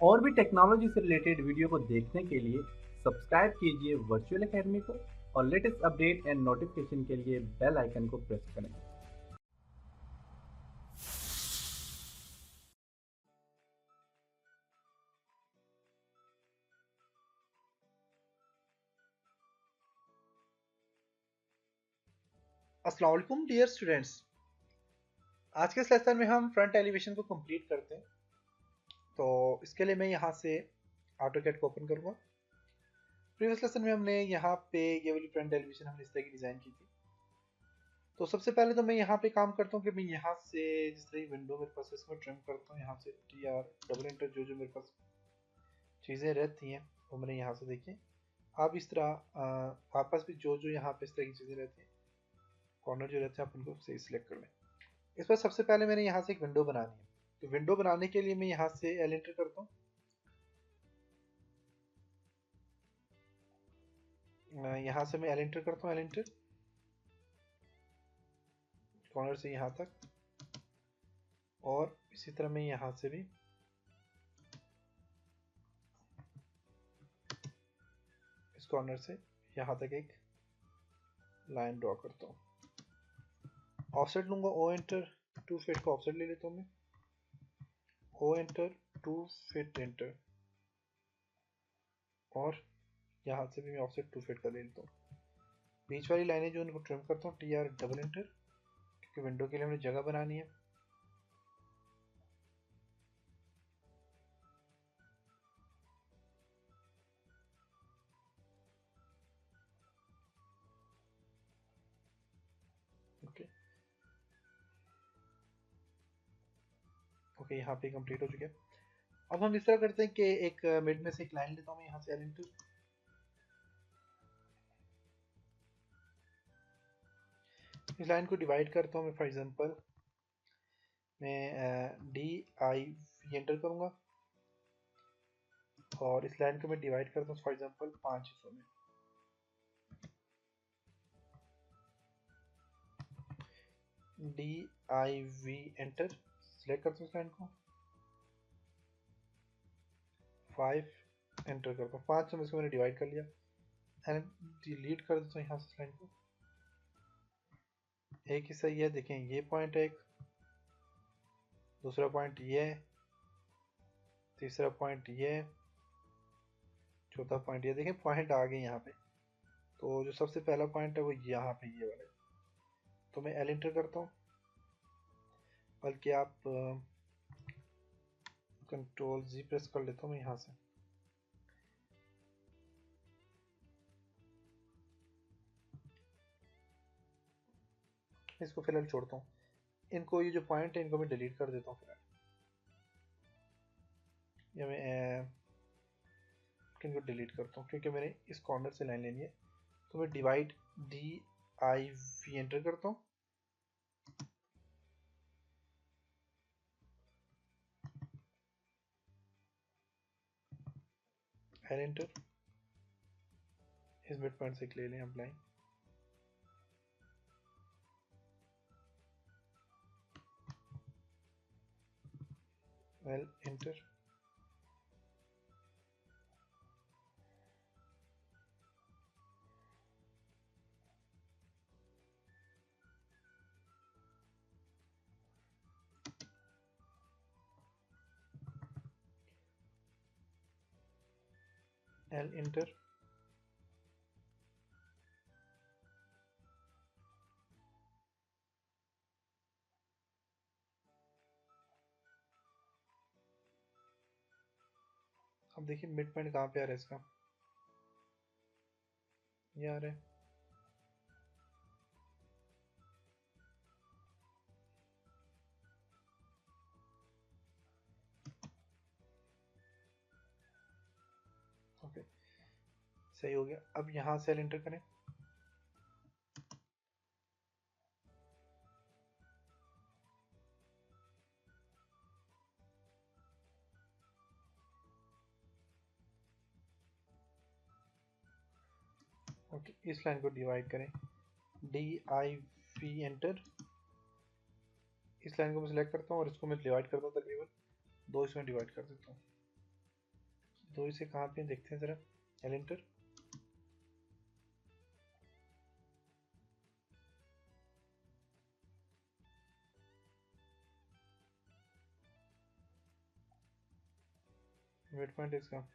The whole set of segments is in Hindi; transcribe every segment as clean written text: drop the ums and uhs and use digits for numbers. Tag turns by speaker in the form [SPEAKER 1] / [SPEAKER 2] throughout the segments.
[SPEAKER 1] और भी टेक्नोलॉजी से रिलेटेड वीडियो को देखने के लिए सब्सक्राइब कीजिए वर्चुअल एकेडमी को और लेटेस्ट अपडेट एंड नोटिफिकेशन के लिए बेल आइकन को प्रेस करें।
[SPEAKER 2] अस्सलाम वालेकुम डियर स्टूडेंट्स। आज के इस लेसन में हम फ्रंट एलिवेशन को कंप्लीट करते हैं। तो इसके लिए मैं यहाँ से ऑटोकैड को ओपन करूँगा। प्रीवियस लेसन में हमने यहाँ पे ये वाली फ्रंट एलिवेशन हमने इस तरह की डिज़ाइन की थी। तो सबसे पहले तो मैं यहाँ पे काम करता हूँ कि मैं यहाँ से जिस तरह विंडो मेरे पास इसको ट्रिम करता हूँ, यहाँ से TR डबल एंटर जो जो मेरे पास चीज़ें रहती हैं वो मैंने यहाँ से देखिए। आप इस तरह आपस भी जो जो यहाँ पे इस तरह की चीज़ें रहती हैं, कॉर्नर जो रहते हैं आप उनको सही सिलेक्ट कर लें। इस पर सबसे पहले मैंने यहाँ से एक विंडो बनानी है। तो विंडो बनाने के लिए मैं यहाँ से एल एंटर करता हूँ। यहाँ से मैं एल एंटर करता हूँ, एल एंटर कॉर्नर से यहाँ तक, और इसी तरह मैं यहाँ से भी इस कॉर्नर से यहाँ तक एक लाइन ड्रॉ करता हूँ। ऑफसेट लूँगा, ओ एंटर, टू फिट का ऑफसेट ले लेता हूँ मैं, O enter, two feet enter, और यहाँ से भी मैं ऑफसेट टू फिट का ले लेता हूँ। बीच वाली लाइनें जो उनको ट्रिम करता हूँ, TR डबल एंटर, क्योंकि विंडो के लिए हमें जगह बनानी है। ओके, यहाँ पे कंप्लीट हो चुका है। अब हम इस तरह करते हैं कि एक मिड में से एक लाइन लेता हूँ मैं यहाँ से, एल एंटर, इस लाइन को डिवाइड करता हूँ मैं। फॉर एग्जांपल मैं DI एंटर करूँगा और इस लाइन को मैं डिवाइड करता हूँ फॉर एग्जांपल 5 हिस्सों में। DIV एंटर सिलेक्ट करता हूँ इस लाइन को, 5 एंटर करता हूँ, 5 से इसको मैंने डिवाइड कर लिया एंड डिलीट कर देता हूँ यहाँ से इस लाइन को। एक हिस्सा ये देखें, ये पॉइंट है एक, दूसरा पॉइंट ये, तीसरा पॉइंट ये, चौथा पॉइंट ये। देखें पॉइंट आ गए यहाँ पे। तो जो सबसे पहला पॉइंट है वो यहाँ पे ये वाला है। तो मैं एल एंटर करता हूँ, बल्कि आप कंट्रोल Z प्रेस कर लेता हूँ मैं यहाँ से। इसको फिलहाल छोड़ता हूँ, इनको ये जो पॉइंट है इनको मैं डिलीट कर देता हूँ फिलहाल। या मैं इनको डिलीट करता हूँ क्योंकि मैंने इस कॉर्नर से लाइन लेनी है। तो मैं डिवाइड DIV एंटर करता हूँ, एल एंटर, इस मिड पॉइंट से ले लें हम line, L enter, L enter, अब देखिए मिड पॉइंट कहाँ पे आ रहा है इसका, ये आ रहा है। ओके, सही हो गया। अब यहाँ से एल एंटर करें, ओके, इस लाइन को डिवाइड करें, DIV एंटर, इस लाइन को मैं सिलेक्ट करता हूँ और इसको मैं डिवाइड करता हूँ, तकरीबन 2 इसमें डिवाइड कर देता हूँ। दो इसे कहाँ पे देखते हैं जरा, एलिंटर। मिड पॉइंट इसका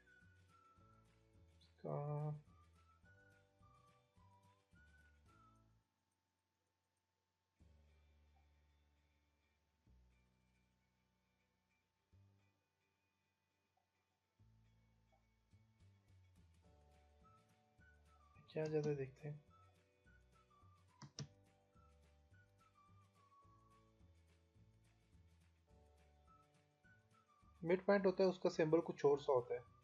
[SPEAKER 2] क्या ज़्यादा देखते हैं। मिड पॉइंट होता है उसका सिंबल कुछ और सा होता है।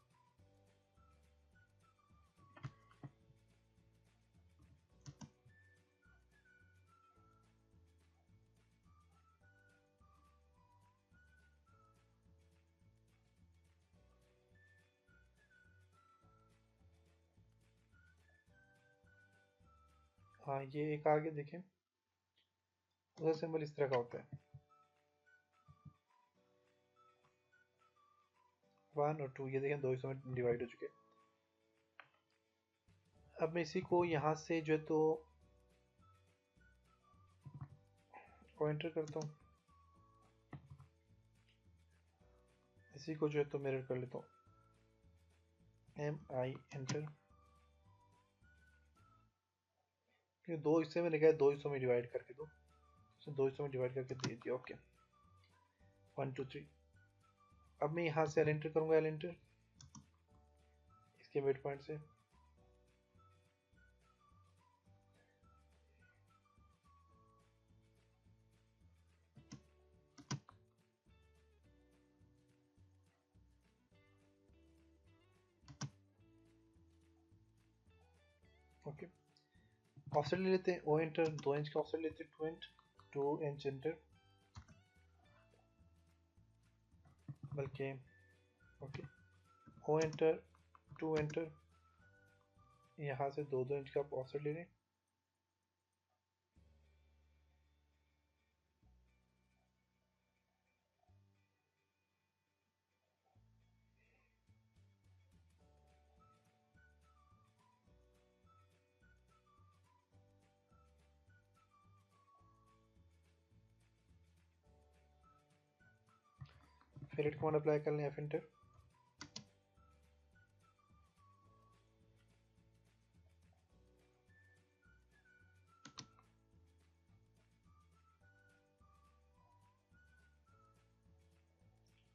[SPEAKER 2] हाँ ये एक आगे देखें, उसका सिंबल इस तरह का होता है, 1 और 2। ये देखें 2 हिस्सों में डिवाइड हो चुके हैं। अब मैं इसी को यहाँ से जो है तो एंटर करता हूँ, इसी को जो है तो मिरर कर लेता हूँ, MI एंटर। ये दो हिस्से में लिखा है, दो हिस्सों में डिवाइड करके दो, तो दो हिस्सों में डिवाइड करके दे दिया। ओके 1 2 3। अब मैं यहाँ से एंटर करूँगा, एंटर इसके मिड पॉइंट से। ओके ऑफसेट ले लेते हैं, ओ एंटर, 2 इंच का ऑफसेट लेते हैं, 2 इंच एंटर, बल्कि ओके ओ एंटर, 2 एंटर, यहाँ से 2 इंच का ऑफसेट ले लें। फिलेट कमांड अप्लाई कर लें, एफ एंटर।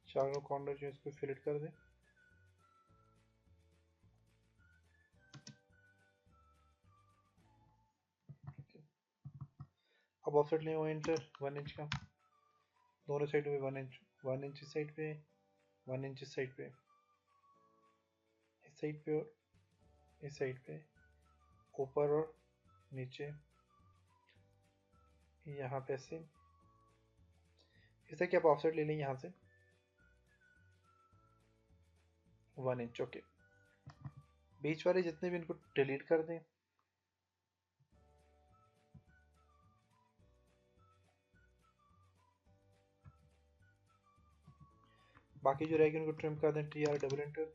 [SPEAKER 2] चारों कॉर्नर जो है इसको फिलेट कर दें। अब ऑफसेट लें, ओ एंटर, 1 इंच का, दोनों साइड पे 1 इंच, 1 इंच इस साइड पे, 1 इंच इस साइड पे, इस साइड पे और इस साइड पे, ऊपर और नीचे, यहाँ पे से इस तरह की आप ऑफसेट ले लें यहाँ से 1 इंच। ओके बीच वाले जितने भी इनको डिलीट कर दें। बाकी जो रहेगी उनको ट्रिम कर दें, TR double enter.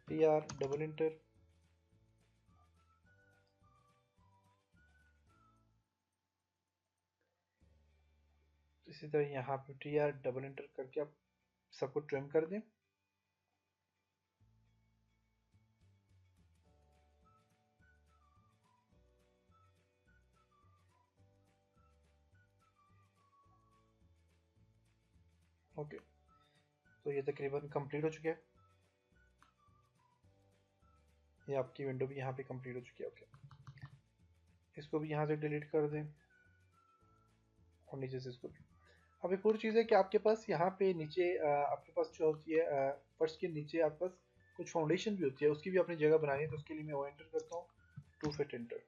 [SPEAKER 2] TR double enter, इसी तरह यहाँ पे TR डबल एंटर करके आप सबको ट्रिम कर दें। ओके तो ये तकरीबन कंप्लीट हो चुका है, ये आपकी विंडो भी यहाँ पे कंप्लीट हो चुकी है। ओके इसको भी यहाँ से डिलीट कर दें और नीचे से इसको भी। अब एक और चीज़ है कि आपके पास यहाँ पे नीचे आपके पास जो होती है फर्श के नीचे आपके पास कुछ फाउंडेशन भी होती है, उसकी भी अपनी जगह बनानी है, तो उसके लिए मैं ओ एंटर करता हूँ, 2 फिट एंटर,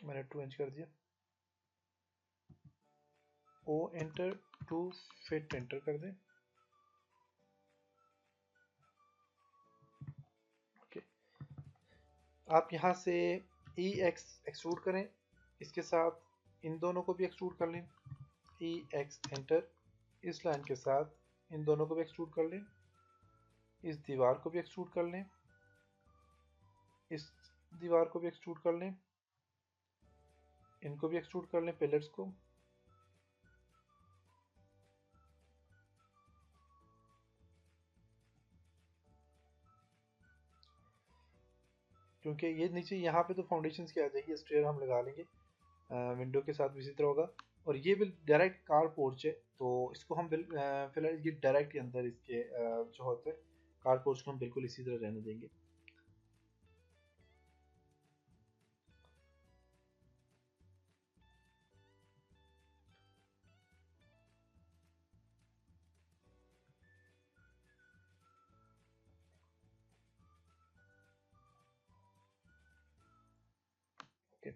[SPEAKER 2] मैंने 2 इंच कर दिया, ओ एंटर 2 फिट एंटर कर दें। ओके, आप यहाँ से ई एक्स एक्सट्रूड करें, इसके साथ इन दोनों को भी एक्सट्रूड कर लें, ई एक्स एंटर, इस लाइन के साथ इन दोनों को भी एक्सट्रूड कर लें, इस दीवार को भी एक्सट्रूड कर लें, इस दीवार को भी एक्सट्रूड कर लें, इनको भी एक्सट्रूड कर लें, पिलर्स को। क्योंकि ये नीचे यहाँ पे तो फाउंडेशन की आ जाएगी, स्टेयर हम लगा लेंगे, विंडो के साथ भी इसी तरह होगा। और ये बिल डायरेक्ट कार पोर्च है, तो इसको हम फिलहाल ये डायरेक्ट के अंदर इसके जो होता है कार पोर्च को हम बिल्कुल इसी तरह रहने देंगे। Okay,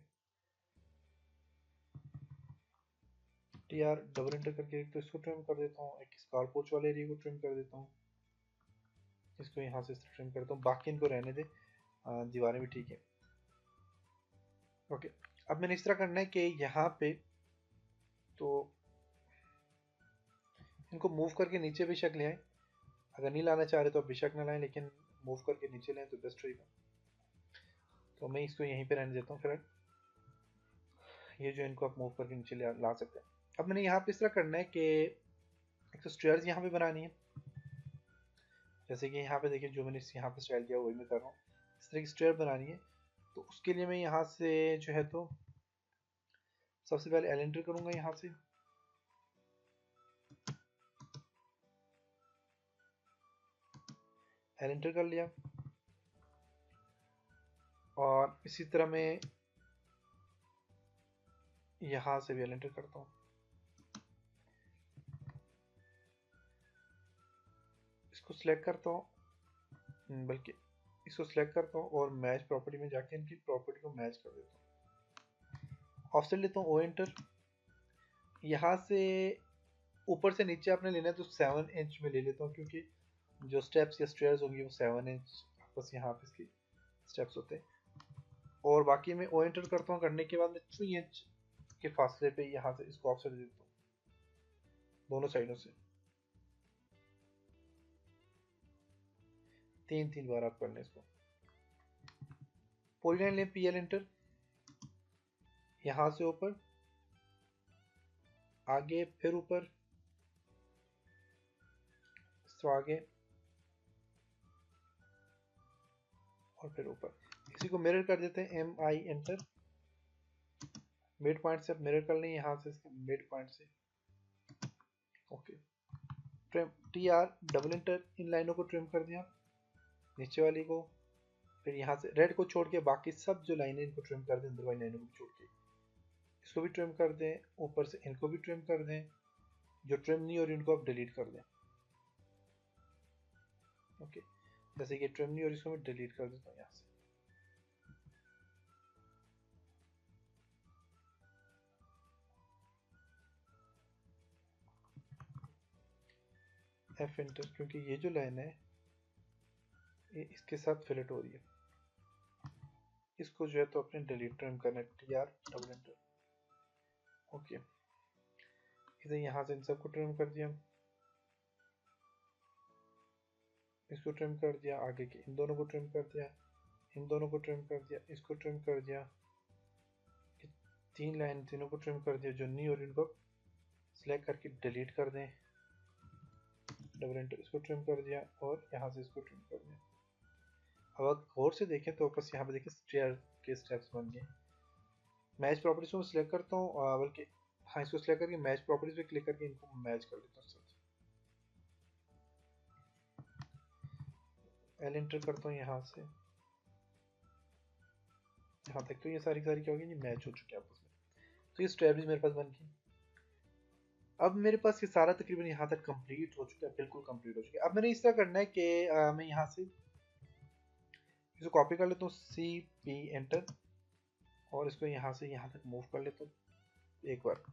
[SPEAKER 2] T R double enter करके एक तो इसको ट्रिम कर देता हूँ, एक इस कार पोर्च वाले एरिया को ट्रिम कर देता हूँ, इसको यहाँ से ट्रिम करता हूँ, बाकी इनको रहने दे, दीवारें भी ठीक है। ओके, अब मैंने इस तरह करना है कि यहाँ पे तो इनको मूव करके नीचे बेशक ले आए, अगर नहीं लाना चाह रहे तो आप बेशक ना लाएं, लेकिन मूव करके नीचे लें तो बेस्ट रहेगा। तो मैं इसको यहीं पे रहने देता हूँ, फिर ये जो इनको आप मूव करके नीचे ला सकते हैं। अब मैंने यहाँ पे इस तरह करना है कि एक तो स्टेयर्स यहाँ पे बनानी है, जैसे कि यहाँ पे देखिए जो मैंने यहाँ पे स्टाइल किया वही मैं कर रहा हूँ, इस तरह की स्टेयर बनानी है। तो उसके लिए मैं यहाँ से जो है तो सबसे पहले एल एंटर करूँगा, यहाँ से एल एंटर कर लिया, और इसी तरह मैं यहाँ से भी एल एंटर करता हूँ, इसको सिलेक्ट करता हूँ, बल्कि इसको सिलेक्ट करता हूँ और मैच प्रॉपर्टी में जाके इनकी प्रॉपर्टी को मैच कर देता हूँ, ऑफसेट लेता हूँ, ओ एंटर, यहाँ से ऊपर से नीचे आपने लेना है तो 7 इंच में ले लेता हूँ, क्योंकि जो स्टेप्स या स्टेयर्स होंगी वो 7 इंच बस यहाँ पे इसकी स्टेप्स होते हैं। और बाकी मैं ओ एंटर करता हूँ, करने के बाद मैं 3 इंच के फासले पे यहाँ से इसको ऑफसेट देता हूँ दोनों साइडों से, 3 बार आप कर लें इसको। पॉलीलाइन लें, पी एल एंटर, यहाँ से ऊपर आगे फिर ऊपर, तो आगे और फिर ऊपर, इसी को मिरर कर देते हैं, M I enter, mid point से मिरर कर लें, यहाँ से इसके मिड पॉइंट से। Okay, trim T R double enter, इन लाइनों को ट्रिम कर दिया, नीचे वाली को, फिर यहाँ से रेड को छोड़ के बाकी सब जो लाइनें इनको ट्रिम कर दें, अंदर वाली लाइनों को छोड़ के इसको भी ट्रिम कर दें, ऊपर से इनको भी ट्रिम कर दें, जो ट्रिम नहीं हो रही उनको आप डिलीट कर दें। ओके, जैसे कि ट्रिम नहीं हो रही इसको मैं डिलीट कर देता हूँ यहाँ से। एफ एंटर, क्योंकि ये जो लाइन है ये इसके साथ फिलेट हो रही है, इसको जो है तो अपने डिलीट ट्रिम करना है, T R double enter. Okay, इसे यहाँ से इन सबको ट्रिम कर दिया, इसको ट्रिम कर दिया, आगे के इन दोनों को ट्रिम कर दिया, इन दोनों को ट्रिम कर दिया, इसको ट्रिम कर दिया, 3 लाइन तीनों को ट्रिम कर दिया, जो नहीं हो रही उनको सिलेक्ट करके डिलीट कर दें, डबल एंटर, इसको ट्रिम कर दिया और यहाँ से इसको ट्रिम कर दिया। अब अगर गौर से देखें तो बस यहाँ पे देखिए स्टेयर के स्टेप्स बन गए। मैच प्रॉपर्टीज को सिलेक्ट करता हूँ, बल्कि हाँ इसको सिलेक्ट करके मैच प्रॉपर्टीज पे क्लिक करके इनको मैच कर देता हूँ, एल एंटर करता हूँ यहाँ से यहाँ तक, तो ये सारी क्या होगी, ये मैच हो चुकी है आपस में। तो ये स्ट्रैटेजी मेरे पास बन गई। अब मेरे पास ये सारा तकरीबन यहाँ तक कंप्लीट हो चुका है, बिल्कुल कंप्लीट हो चुका है। अब मैंने इस तरह करना है कि मैं यहाँ से इसको कॉपी कर लेता हूँ, CP एंटर, और इसको यहाँ से यहाँ तक मूव कर लेता हूँ एक बार।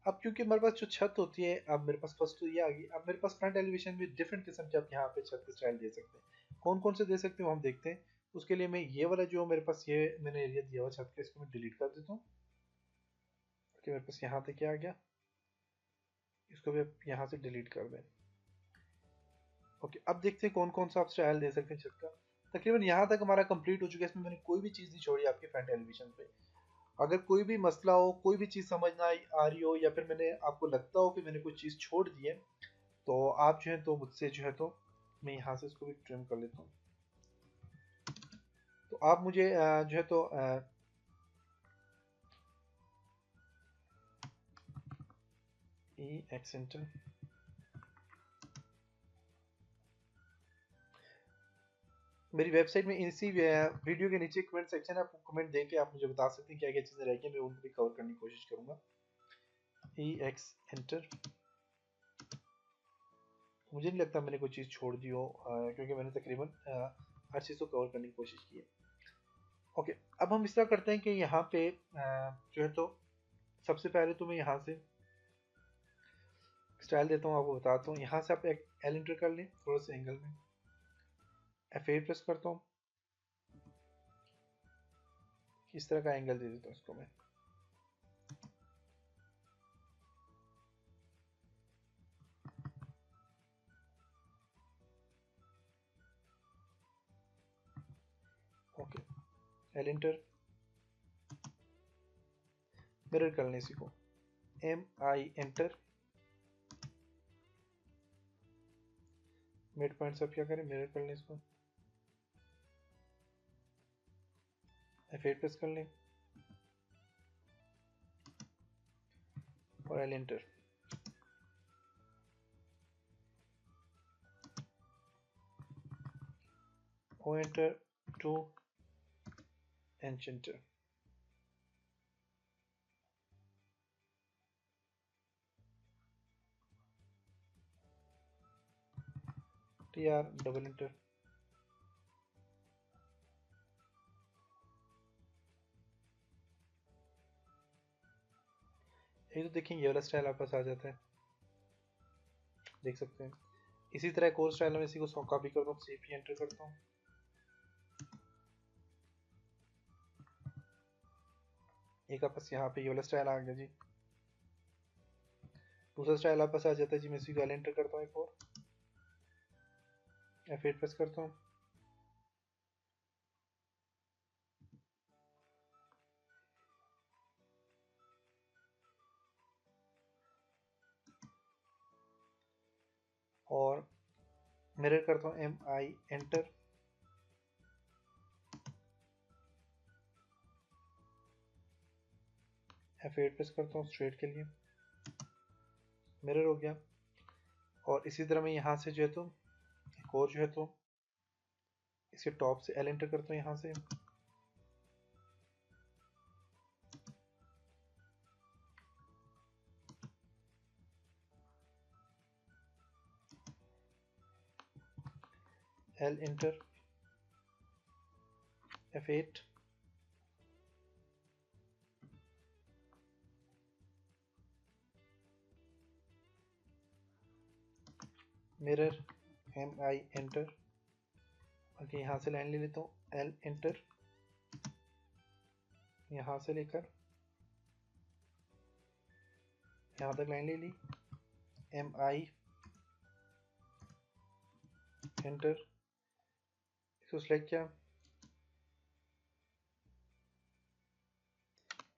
[SPEAKER 2] अब क्योंकि हमारे पास जो छत होती है, अब मेरे पास फर्स्ट तो ये आ गई। अब मेरे पास फ्रंट एलिवेशन में डिफरेंट किस्म के आप यहाँ पे छत के स्टाइल दे सकते हैं। कौन कौन से दे सकते हैं वो हम देखते हैं। उसके लिए मैं ये वाला जो मेरे पास ये मैंने एरिया दिया हुआ छत का, इसको मैं डिलीट कर देता हूँ। कि मेरे पास यहाँ तक क्या आ गया, इसको भी यहाँ से डिलीट कर दें। ओके, अब देखते हैं कौन कौन सा आप स्टाइल दे सकते हैं छत का। तकरीबन यहाँ तक हमारा कंप्लीट हो चुका है, इसमें मैंने कोई भी चीज़ नहीं छोड़ी आपके फ्रंट एलिवेशन पे। अगर कोई भी मसला हो, कोई भी चीज़ समझ ना आ रही हो, या फिर मैंने आपको लगता हो कि मैंने कोई चीज़ छोड़ दी है, तो आप जो है तो मुझसे जो है तो मैं यहाँ से इसको भी ट्रिम कर लेता हूँ। तो आप मुझे जो है तो एक्सेंटर मेरी वेबसाइट में इसी वीडियो के नीचे कमेंट सेक्शन है, आपको कमेंट दे के आप मुझे बता सकते हैं क्या क्या चीज़ें रह गई, मैं उनको भी कवर करने की कोशिश करूँगा। एंटर, मुझे नहीं लगता मैंने कोई चीज़ छोड़ दी हो, क्योंकि मैंने तकरीबन हर चीज़ को कवर करने की कोशिश की है। ओके, अब हम इस तरह करते हैं कि यहाँ पे जो है तो सबसे पहले तो मैं यहाँ से स्टाइल देता हूँ, आपको बताता हूँ। यहाँ से आप एक एल एंटर कर लें थोड़ा सा एंगल में, F8 प्रेस करता हूँ, इस तरह का एंगल दे देता हूँ इसको मैं। ओके, एल एंटर, मिरर कर लें इसी को, MI एंटर, मिड पॉइंट सब क्या करें, मिरर कर लें इसको, F8 प्रेस कर लें और L enter. O enter, 2 enter, TR double enter, ये तो देखेंगे ये वाला स्टाइल आपके पास आ जाता है, देख सकते हैं। इसी तरह एक और स्टाइल में इसी को कॉपी करता हूँ, CP एंटर करता हूँ, एक आपस यहाँ पे ये वाला स्टाइल आ गया जी। दूसरा स्टाइल आपस आ जाता है जी, मैं इसी को एल एंटर करता हूँ एक और, F8 प्रेस करता हूँ, और मिरर करता हूँ, MI एंटर, F8 प्रेस करता हूँ स्ट्रेट के लिए, मिरर हो गया। और इसी तरह मैं यहाँ से जो है तो एक और जो है तो इसके टॉप से एल एंटर करता हूँ, यहाँ से L enter, F8, mirror, MI enter. Okay, यहाँ से लाइन ले लेता हूँ, एल एंटर, यहाँ से लेकर यहाँ तक लाइन ले ली, MI एंटर, इसको सिलेक्ट किया,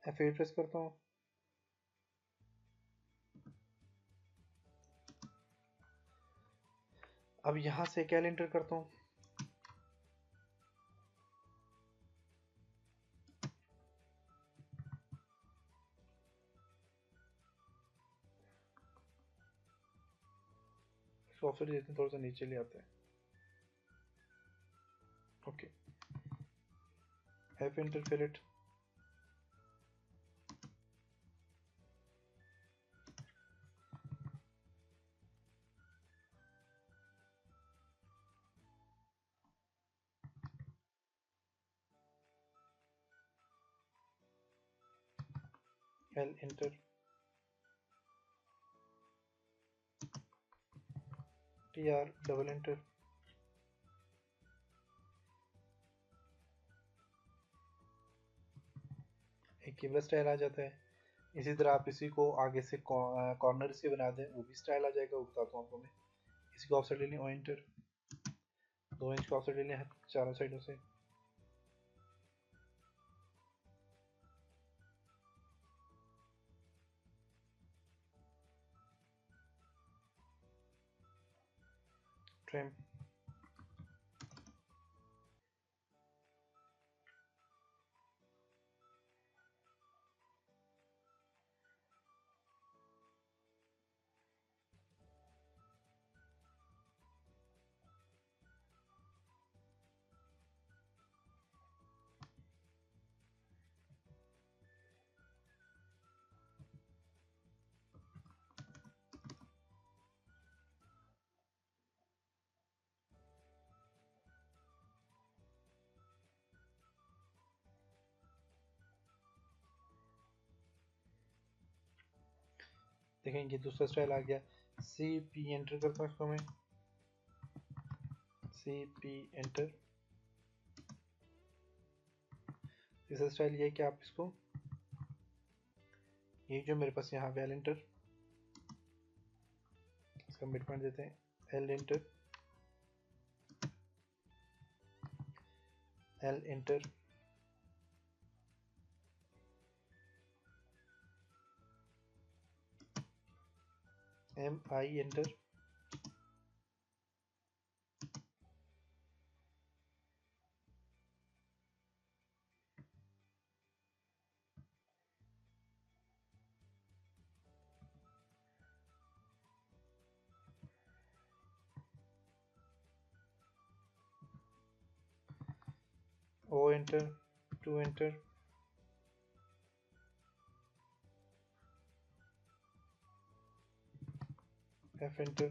[SPEAKER 2] F8 प्रेस करता हूँ, अब यहाँ से एल एंटर करता हूँ, सॉफ्टवेयर देते हैं थोड़ा सा नीचे ले आते हैं। Okay, F enter fillet, L enter, TR double enter, एक केबल स्टाइल आ जाता है। इसी तरह आप इसी को आगे से कॉर्नर से बना दें, वो भी स्टाइल आ जाएगा, वो बताता हूँ आपको मैं। इसी को ऑफसेट ले लें, ओ एंटर, 2 इंच का ऑफसेट ले लें चारों साइडों से, ट्रिम, देखेंगे दूसरा स्टाइल आ गया। CP एंटर करता हूँ इसको मैं, CP एंटर। तीसरा स्टाइल ये है कि आप इसको, ये जो मेरे पास यहाँ पे L एंटर, इसका मिड पॉइंट देते हैं, L enter, L enter, MI enter, O enter, 2 enter, F enter,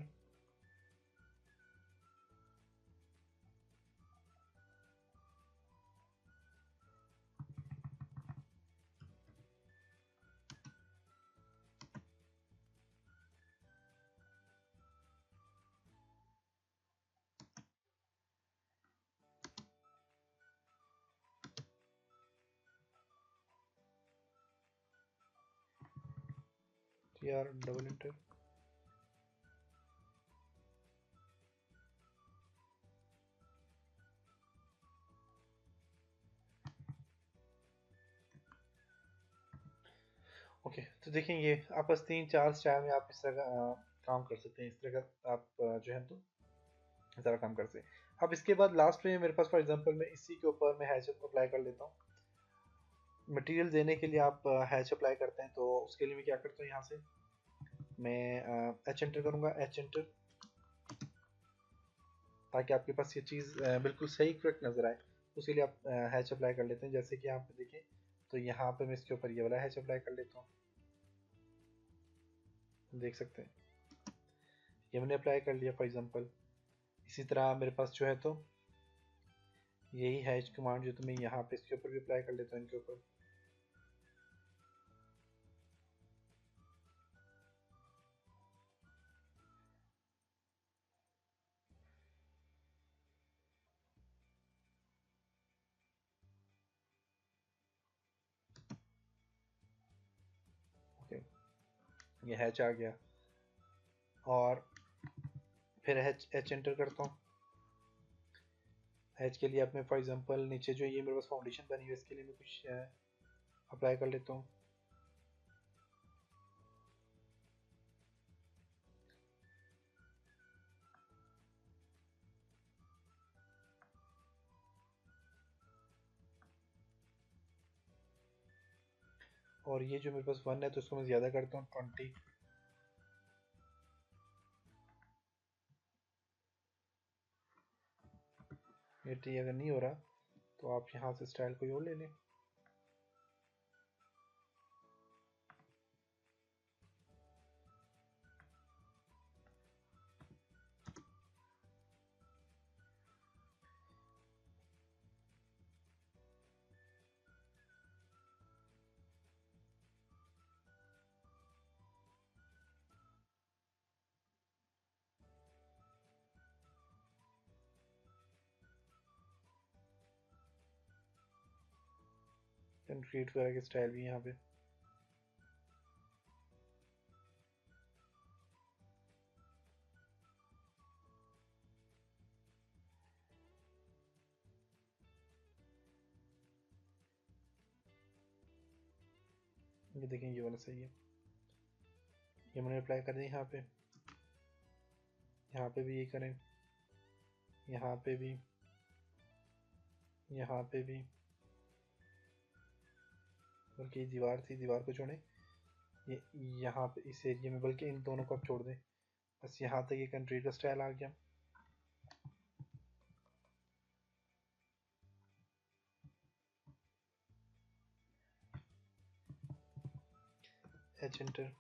[SPEAKER 2] TR double enter. Okay, तो देखेंगे आपस 3-4 स्टाइल में आप इस तरह का काम कर सकते हैं, इस तरह का आप जो है तो सारा काम कर सकते हैं। अब इसके बाद लास्ट में मेरे पास फॉर एग्जांपल मैं इसी के ऊपर मैं हैच अप्लाई कर लेता हूँ। मटेरियल देने के लिए आप हैच अप्लाई करते हैं, तो उसके लिए मैं क्या करता हूँ, यहाँ से मैं एच एंटर करूँगा, एच एंटर, ताकि आपके पास ये चीज़ बिल्कुल सही करेक्ट नज़र आए। उसके लिए आप हैच अप्लाई कर लेते हैं। जैसे कि यहाँ पे देखें, तो यहाँ पे मैं इसके ऊपर ये वाला हैच अप्लाई कर लेता हूँ, देख सकते हैं ये मैंने अप्लाई कर लिया फॉर एग्जांपल। इसी तरह मेरे पास जो है तो यही हैच कमांड जो, तो मैं यहाँ पे इसके ऊपर भी अप्लाई कर लेता हूँ, इनके ऊपर। ओके, ये हैच आ गया, और फिर एच एंटर करता हूँ। एच के लिए अब मैं फॉर एग्जांपल नीचे जो ये मेरे पास फाउंडेशन बनी हुई है, इसके लिए मैं कुछ अप्लाई कर लेता हूँ। और ये जो मेरे पास 1 है, तो इसको मैं ज़्यादा करता हूँ, 20। ये टी अगर नहीं हो रहा तो आप यहाँ से स्टाइल कोई और ले लें। कंक्रीट वगैरह के स्टाइल भी यहाँ पे। ये देखें ये वाला सही है, ये मैंने अप्लाई कर दिया। यहाँ पे भी ये करें, यहाँ पे भी, यहाँ पे भी। बल्कि दीवार थी, दीवार को छोड़ें, ये यहाँ पे इस एरिया में, बल्कि इन दोनों को आप छोड़ दें। बस यहाँ तक ये कंक्रीट का स्टाइल आ गया। H enter.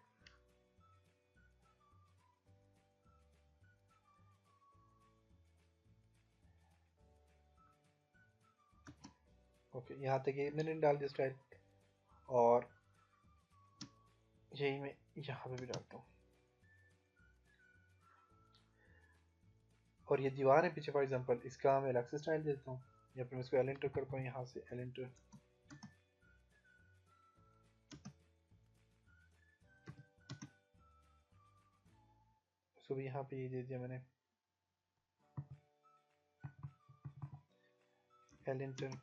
[SPEAKER 2] ओके, यहाँ तक ये मैंने डाल दिया स्टाइल, और यही मैं यहाँ पे भी डालता हूँ। और ये दीवार है पीछे, फॉर एग्जांपल इसका मैं अलग से स्टाइल देता हूँ, या फिर मैं इसको एल एंटर करता हूँ, यहाँ से एल एंटर। इसको भी यहाँ पे ये दे दिया मैंने, एल एंटर।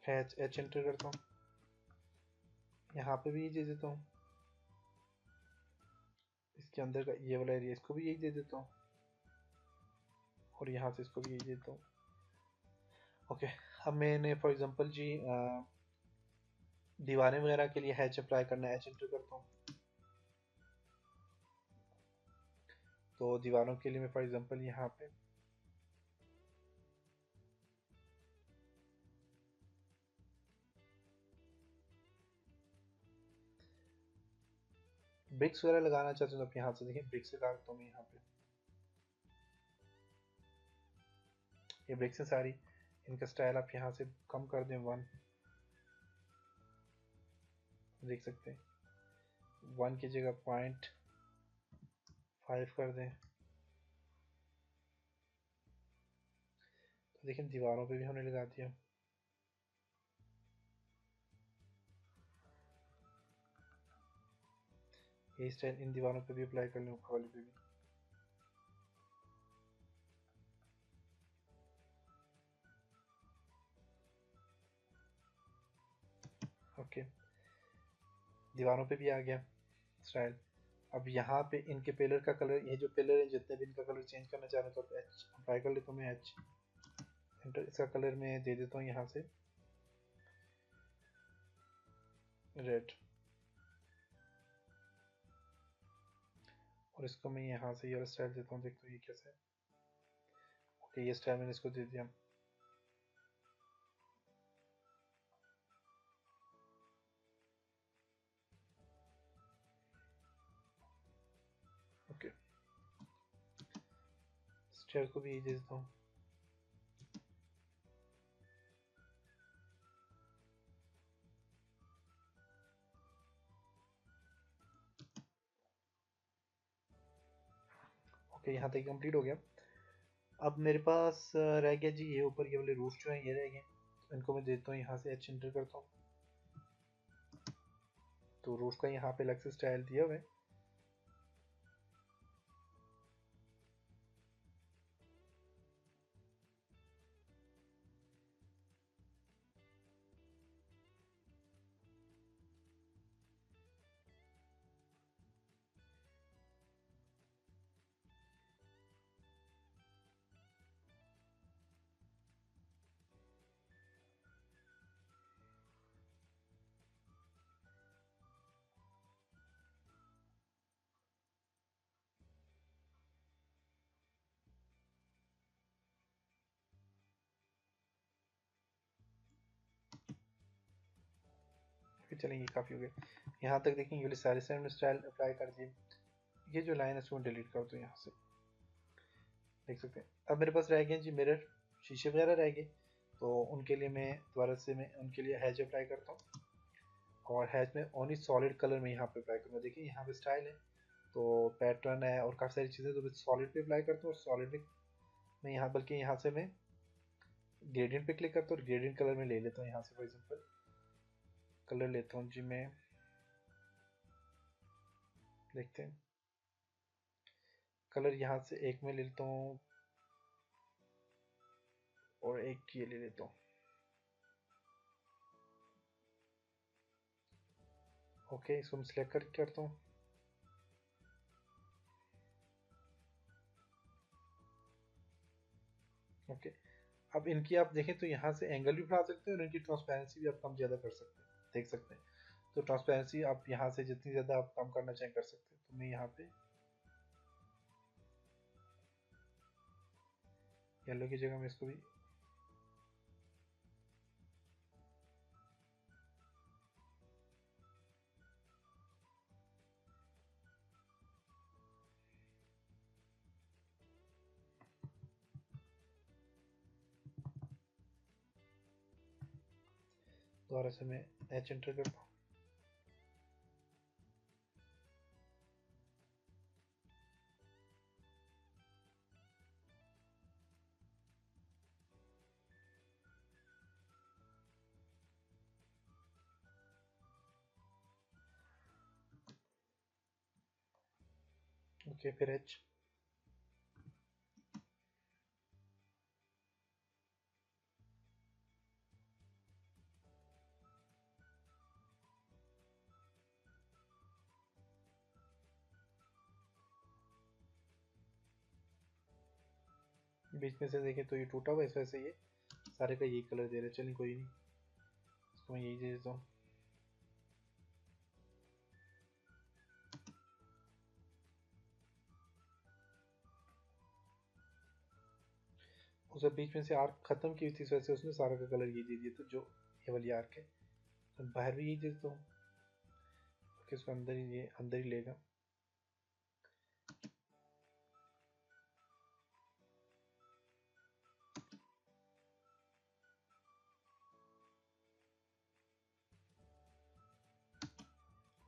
[SPEAKER 2] एच एंटर करता हूँ, यहाँ पे भी ये दे देता हूँ। इसके अंदर का ये वाला एरिया, इसको भी यही दे देता हूँ, और यहाँ से इसको भी यही देता हूँ। ओके, अब मैंने फॉर एग्जांपल जी दीवारें वगैरह के लिए हैच अप्लाई करना है, एच एंटर करता हूँ। तो दीवारों के लिए मैं फॉर एग्जांपल यहाँ पे ब्रिक्स वगैरह लगाना चाहते हो, तो आप यहाँ से देखिए ब्रिक्स लगा देता हूँ मैं यहाँ पे। ये ब्रिक्स है सारी, इनका स्टाइल आप यहाँ से कम कर दें 1, देख सकते हैं 1 की जगह 0.5 कर दें। तो देखिए दीवारों पे भी हमने लगा दिया। ये स्टाइल इन दीवारों पे भी अप्लाई कर लें, ऊपर वाली पे भी। ओके, दीवारों पे भी आ गया स्टाइल। अब यहाँ पे इनके पिलर का कलर, ये जो पिलर है जितने भी, इनका कलर चेंज करना चाह रहे हो तो एच अप्लाई कर लेता हूँ मैं, एच एंटर। इसका कलर मैं दे देता हूँ यहाँ से रेड, और इसको मैं यहाँ से ये स्टाइल देता हूँ, देखते हो ये कैसे है। ओके, ये स्टाइल मैंने इसको दे दिया। ओके, स्टेयर को भी ये दे देता हूँ। ओके, यहाँ तक कंप्लीट हो गया। अब मेरे पास रह गया जी ये ऊपर ये वाले रूफ जो है, ये रह गए। इनको मैं देता हूँ यहाँ से एच एंटर करता हूँ। तो रूफ का यहाँ पे अलग से स्टाइल दिया हुआ है। फिर चलेंगे, काफ़ी हो गया। यहाँ तक देखेंगे, ये सारे साइड स्टाइल अप्लाई कर दिए। ये जो लाइन है इसको डिलीट कर दो यहाँ से, देख सकते हैं। अब मेरे पास रह गए जी मिरर, शीशे वगैरह रह गए। तो उनके लिए मैं दोबारा से मैं उनके लिए हैच अप्लाई करता हूँ। और हैच में ओनली सॉलिड कलर में यहाँ पे अप्लाई करूँगा। देखिए यहाँ पे स्टाइल है, तो पैटर्न है और काफ़ी सारी चीज़ें, तो मैं सॉलिड पे अप्लाई करता हूँ। और सॉलिड में मैं यहाँ, बल्कि यहाँ से मैं ग्रेडियंट पे क्लिक करता हूँ और ग्रेडियंट कलर में ले लेता हूँ। यहाँ से फॉर एग्जांपल कलर लेता हूँ जी मैं, देखते हैं कलर यहाँ से एक में ले लेता हूँ और एक ये ले लेता हूँ। ओके, इसको मैं सिलेक्ट करता हूँ। ओके, अब इनकी आप देखें तो यहाँ से एंगल भी बढ़ा सकते हैं और इनकी ट्रांसपेरेंसी भी आप कम ज़्यादा कर सकते हैं, देख सकते हैं। तो ट्रांसपेरेंसी आप यहाँ से जितनी ज़्यादा आप कम करना चाहें कर सकते हैं। तो मैं यहाँ पे येलो की जगह में इसको भी दोबारा से मैं एच एंटर करता हूँ। ओके, फिर एच, बीच में से देखें तो ये टूटा हुआ है, इस वजह से ये सारे का यही कलर दे रहे हैं। चलिए कोई नहीं, इसको मैं यही दे देता हूँ। उसे बीच में से आर्क खत्म की थी, इस वजह से उसने सारा का कलर ये दे दिया। तो जो ये वाली आर्क है तो बाहर भी यही दे देता हूँ कि इसको अंदर ही, ये अंदर ही लेगा।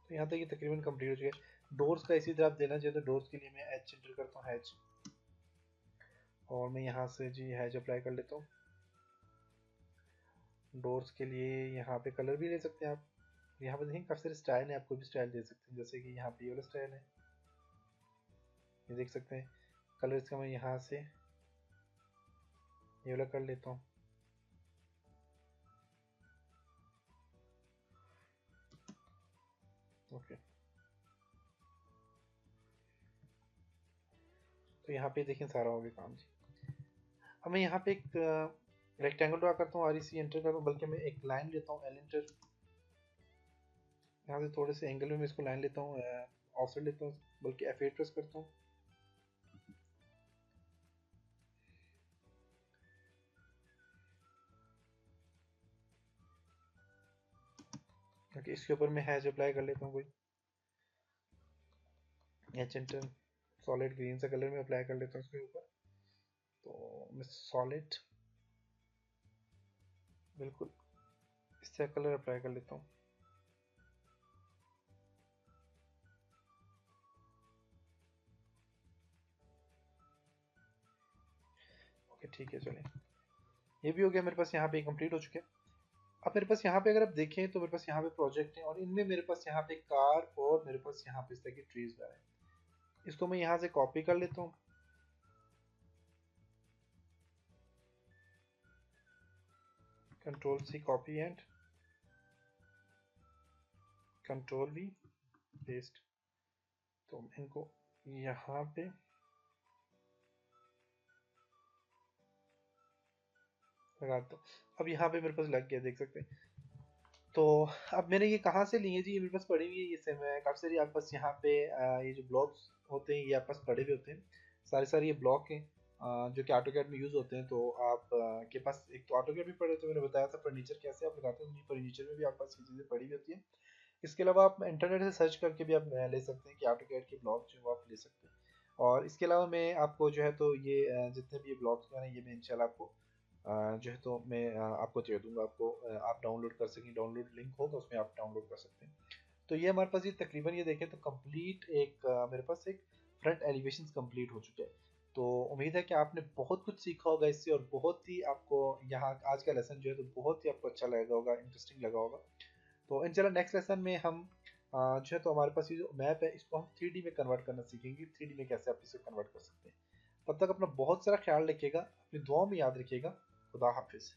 [SPEAKER 2] तो यहाँ तक ये तकरीबन कंप्लीट हो चुका है। डोर्स का इसी तरह आप देना चाहिए, तो डोर्स के लिए मैं एच एंटर करता हूँ, हैच, और मैं यहाँ से जी हैच अप्लाई कर लेता हूँ। डोर्स के लिए यहाँ पे कलर भी ले सकते हैं आप। यहाँ पे देखें काफ़ी सारे स्टाइल है, आप कोई भी स्टाइल दे सकते हैं। जैसे कि यहाँ पे ये वाला स्टाइल है, ये देख सकते हैं। कलर इसका मैं यहाँ से ये वाला कर लेता हूँ। ओके, तो यहाँ पे देखें सारा हो गया काम जी। अब मैं यहाँ पे एक रेक्टेंगल ड्रा करता हूँ, आर सी एंटर करता हूँ, बल्कि मैं एक लाइन लेता हूँ, एल एंटर। यहाँ से थोड़े से एंगल में मैं इसको लाइन लेता हूँ, ऑफसेट लेता हूँ, बल्कि F8 प्रेस करता हूँ। ओके, इसके ऊपर मैं हैच अप्लाई कर लेता हूँ कोई, एच एंटर, सॉलिड ग्रीन सा कलर में अप्लाई कर लेता हूँ इसके ऊपर। तो मैं सॉलिड बिल्कुल इस तरह कलर अप्लाई कर लेता हूँ। ओके ठीक है, चलिए ये भी हो गया मेरे पास, यहाँ पे कंप्लीट हो चुके हैं। अब मेरे पास यहाँ पे अगर आप देखें तो मेरे पास यहाँ पे प्रोजेक्ट है, और इनमें मेरे पास यहाँ पे कार और मेरे पास यहाँ पे इस तरह की ट्रीज वगैरह है। इसको मैं यहाँ से कॉपी कर लेता हूँ, control C copy and control V paste. तो इनको यहाँ पे लगा दो। अब यहाँ पे मेरे पास लग गया, देख सकते हैं। तो अब मैंने ये कहाँ से ली है जी, ये मेरे पास पड़ी हुई है, ये सेम है काफ़ी सारी आपके पास यहाँ पे ये जो ब्लॉक्स होते हैं ये आपके पास पड़े हुए होते हैं। सारे सारे ये ब्लॉक हैं जो कि ऑटोकैड में यूज़ होते हैं। तो आप के पास एक तो ऑटोकैड भी पड़े, तो मैंने बताया था फर्नीचर कैसे आप लगाते हैं, फर्नीचर में भी आपके पास ये चीज़ें पड़ी हुई होती हैं। इसके अलावा आप इंटरनेट से सर्च करके भी आप ले सकते हैं कि ऑटोकैड के ब्लॉक जो वो आप ले सकते हैं। और इसके अलावा मैं आपको जो है तो ये जितने भी ये ब्लॉक्स हैं ये मैं इंशाल्लाह आपको जो है तो मैं आपको दे दूंगा, आपको आप डाउनलोड कर सकें, डाउनलोड लिंक होगा उसमें आप डाउनलोड कर सकते हैं। तो ये हमारे पास ये तकरीबन ये देखें तो कंप्लीट एक मेरे पास एक फ्रंट एलिवेशन कंप्लीट हो चुके हैं। तो उम्मीद है कि आपने बहुत कुछ सीखा होगा इससे, और बहुत ही आपको यहाँ आज का लेसन जो है तो बहुत ही आपको अच्छा लगा होगा, इंटरेस्टिंग लगा होगा। तो इंशाल्लाह नेक्स्ट लेसन में हम जो है तो हमारे पास ये जो मैप है इसको हम 3D में कन्वर्ट करना सीखेंगे, 3D में कैसे आप इसे कन्वर्ट कर सकते हैं। तब तक अपना बहुत सारा ख्याल रखिएगा, अपनी दुआ में याद रखिएगा। खुदा हाफिज़।